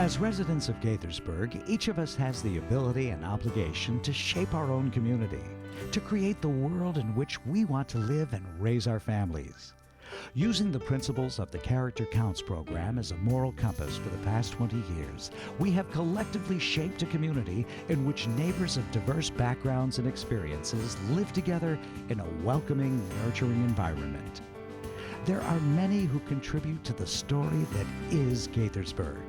As residents of Gaithersburg, each of us has the ability and obligation to shape our own community, to create the world in which we want to live and raise our families. Using the principles of the Character Counts program as a moral compass for the past 20 years, we have collectively shaped a community in which neighbors of diverse backgrounds and experiences live together in a welcoming, nurturing environment. There are many who contribute to the story that is Gaithersburg.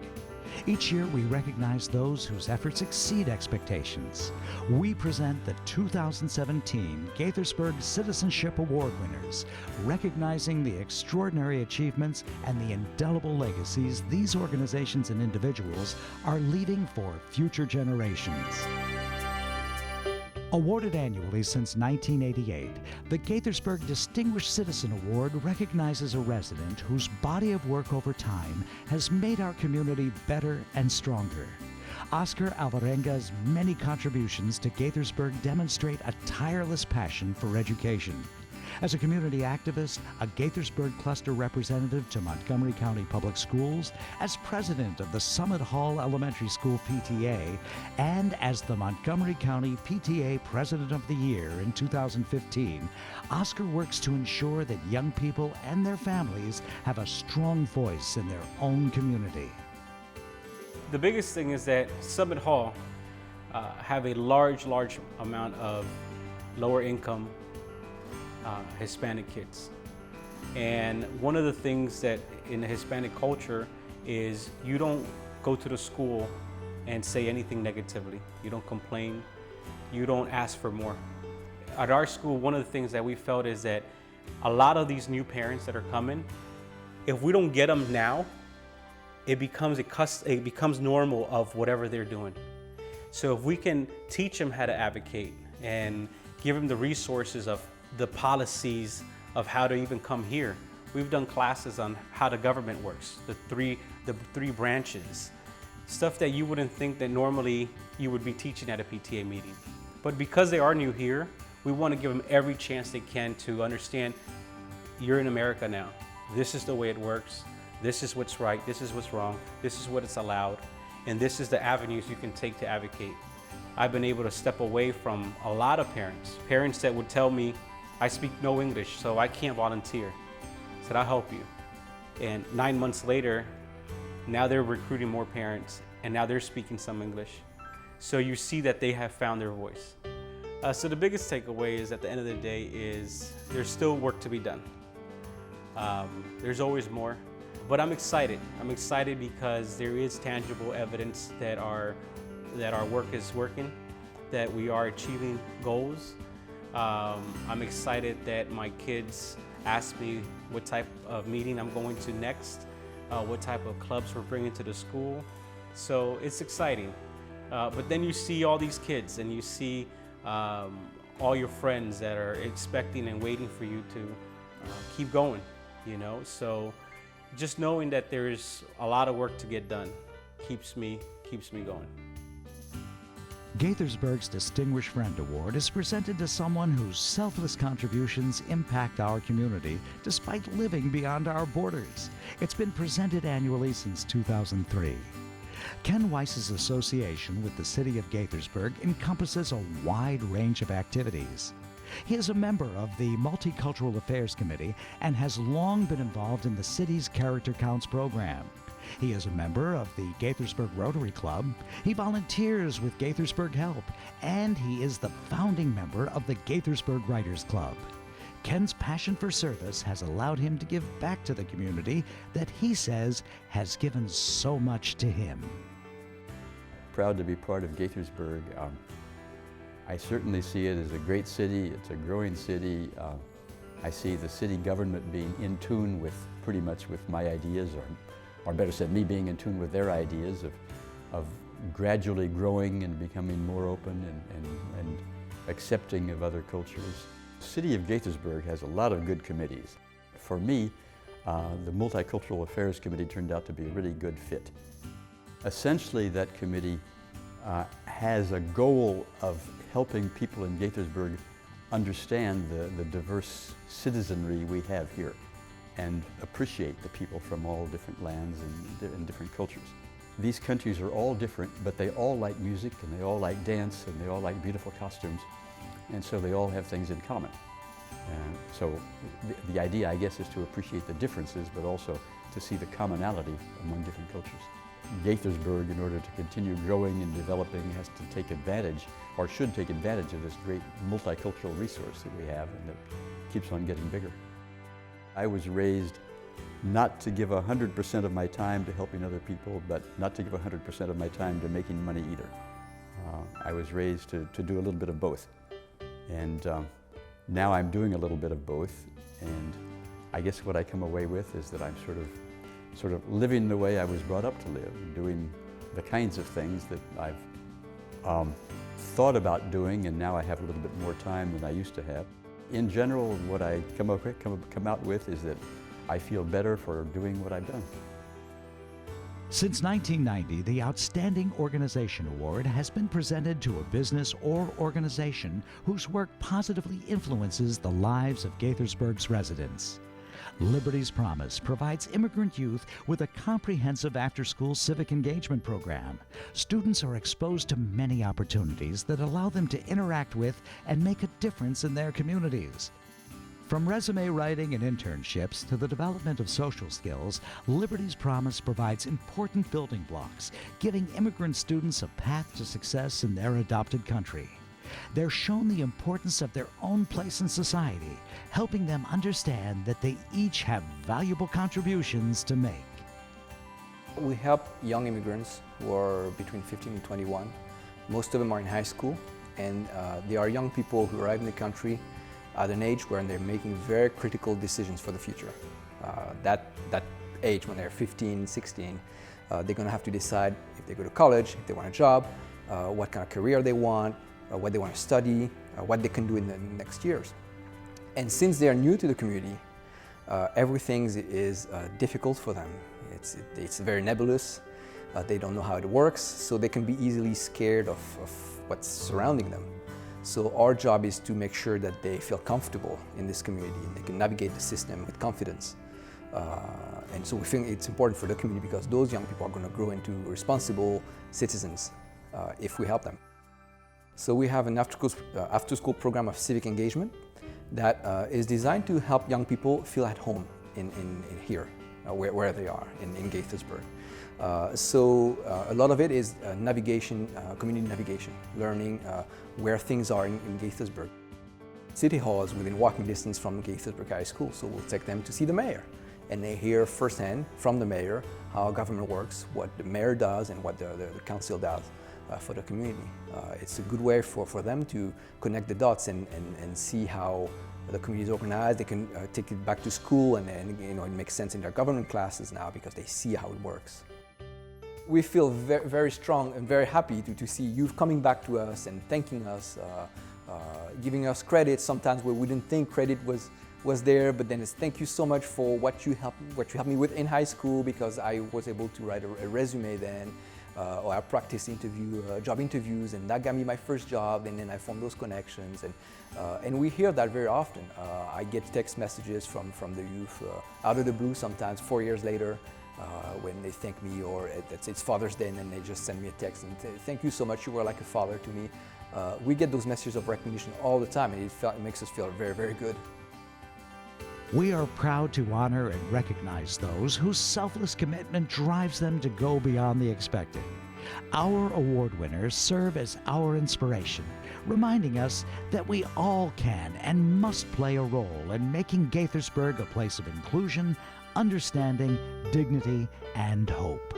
Each year we recognize those whose efforts exceed expectations. We present the 2017 Gaithersburg Citizenship Award winners, recognizing the extraordinary achievements and the indelible legacies these organizations and individuals are leaving for future generations. Awarded annually since 1988, the Gaithersburg Distinguished Citizen Award recognizes a resident whose body of work over time has made our community better and stronger. Oscar Alvarenga's many contributions to Gaithersburg demonstrate a tireless passion for education. As a community activist, a Gaithersburg cluster representative to Montgomery County Public Schools, as president of the Summit Hall Elementary School PTA, and as the Montgomery County PTA President of the Year in 2015, Oscar works to ensure that young people and their families have a strong voice in their own community. The biggest thing is that Summit Hall have a large amount of lower income Hispanic kids. And one of the things that in the Hispanic culture is you don't go to the school and say anything negatively. You don't complain. You don't ask for more. At our school, one of the things that we felt is that a lot of these new parents that are coming, if we don't get them now, it becomes normal of whatever they're doing. So if we can teach them how to advocate and give them the resources of the policies of how to even come here. We've done classes on how the government works, the three branches, stuff that you wouldn't think that normally you would be teaching at a PTA meeting. But because they are new here, we want to give them every chance they can to understand you're in America now. This is the way it works. This is what's right. This is what's wrong. This is what it's allowed. And this is the avenues you can take to advocate. I've been able to step away from a lot of parents that would tell me, I speak no English, so I can't volunteer. I said, I'll help you. And 9 months later, now they're recruiting more parents, and now they're speaking some English. So you see that they have found their voice. So the biggest takeaway is at the end of the day is there's still work to be done. There's always more, but I'm excited. I'm excited because there is tangible evidence that our work is working, that we are achieving goals. I'm excited that my kids ask me what type of meeting I'm going to next, what type of clubs we're bringing to the school. So it's exciting. But then you see all these kids and you see all your friends that are expecting and waiting for you to keep going, you know? So just knowing that there's a lot of work to get done keeps me going. Gaithersburg's Distinguished Friend Award is presented to someone whose selfless contributions impact our community despite living beyond our borders. It's been presented annually since 2003. Ken Weiss's association with the city of Gaithersburg encompasses a wide range of activities. He is a member of the Multicultural Affairs Committee and has long been involved in the city's Character Counts program. He is a member of the Gaithersburg Rotary Club, he volunteers with Gaithersburg Help, and he is the founding member of the Gaithersburg Writers Club. Ken's passion for service has allowed him to give back to the community that he says has given so much to him. Proud to be part of Gaithersburg. I certainly see it as a great city. It's a growing city. I see the city government being in tune with pretty much with my ideas, or better said, me being in tune with their ideas of gradually growing and becoming more open and accepting of other cultures. The city of Gaithersburg has a lot of good committees. For me, the Multicultural Affairs Committee turned out to be a really good fit. Essentially, that committee has a goal of helping people in Gaithersburg understand the diverse citizenry we have here and appreciate the people from all different lands and different cultures. these countries are all different, but they all like music, and they all like dance, and they all like beautiful costumes, and so they all have things in common. And so the idea, I guess, is to appreciate the differences, but also to see the commonality among different cultures. Gaithersburg, in order to continue growing and developing, has to take advantage, or should take advantage of this great multicultural resource that we have and that keeps on getting bigger. I was raised not to give 100% of my time to helping other people, but not to give 100% of my time to making money either. I was raised to do a little bit of both. And now I'm doing a little bit of both, and I guess what I come away with is that I'm sort of living the way I was brought up to live, doing the kinds of things that I've thought about doing, and now I have a little bit more time than I used to have. In general, what I come out with is that I feel better for doing what I've done. Since 1990, the Outstanding Organization Award has been presented to a business or organization whose work positively influences the lives of Gaithersburg's residents. Liberty's Promise provides immigrant youth with a comprehensive after-school civic engagement program. Students are exposed to many opportunities that allow them to interact with and make a difference in their communities. From resume writing and internships to the development of social skills, Liberty's Promise provides important building blocks, giving immigrant students a path to success in their adopted country. They're shown the importance of their own place in society, helping them understand that they each have valuable contributions to make. We help young immigrants who are between 15 and 21. Most of them are in high school, and they are young people who arrive in the country at an age where they're making very critical decisions for the future. That age, when they're 15, 16, they're going to have to decide if they go to college, if they want a job, what kind of career they want, what they want to study, what they can do in the next years. And since they are new to the community, everything is difficult for them. It's very nebulous. They don't know how it works, so they can be easily scared of what's surrounding them. So our job is to make sure that they feel comfortable in this community and they can navigate the system with confidence. And so we think it's important for the community because those young people are going to grow into responsible citizens if we help them. So we have an after-school program of civic engagement that is designed to help young people feel at home in here, where they are, in Gaithersburg. So a lot of it is navigation, community navigation, learning where things are in Gaithersburg. City Hall is within walking distance from Gaithersburg High School, so we'll take them to see the mayor. And they hear firsthand from the mayor how government works, what the mayor does and what the council does for the community. It's a good way for them to connect the dots and see how the community is organized. They can take it back to school and it makes sense in their government classes now because they see how it works. We feel very, very strong and very happy to see you coming back to us and thanking us, giving us credit sometimes where we didn't think credit was there, but then it's thank you so much for what you helped me with in high school because I was able to write a resume then, or I practiced job interviews, and that got me my first job, and then I formed those connections, and we hear that very often. I get text messages from the youth out of the blue sometimes 4 years later. When they thank me, or it's Father's Day, and then they just send me a text and say, thank you so much, you were like a father to me. We get those messages of recognition all the time, and it makes us feel very, very good. We are proud to honor and recognize those whose selfless commitment drives them to go beyond the expected. Our award winners serve as our inspiration, reminding us that we all can and must play a role in making Gaithersburg a place of inclusion, understanding, dignity, and hope.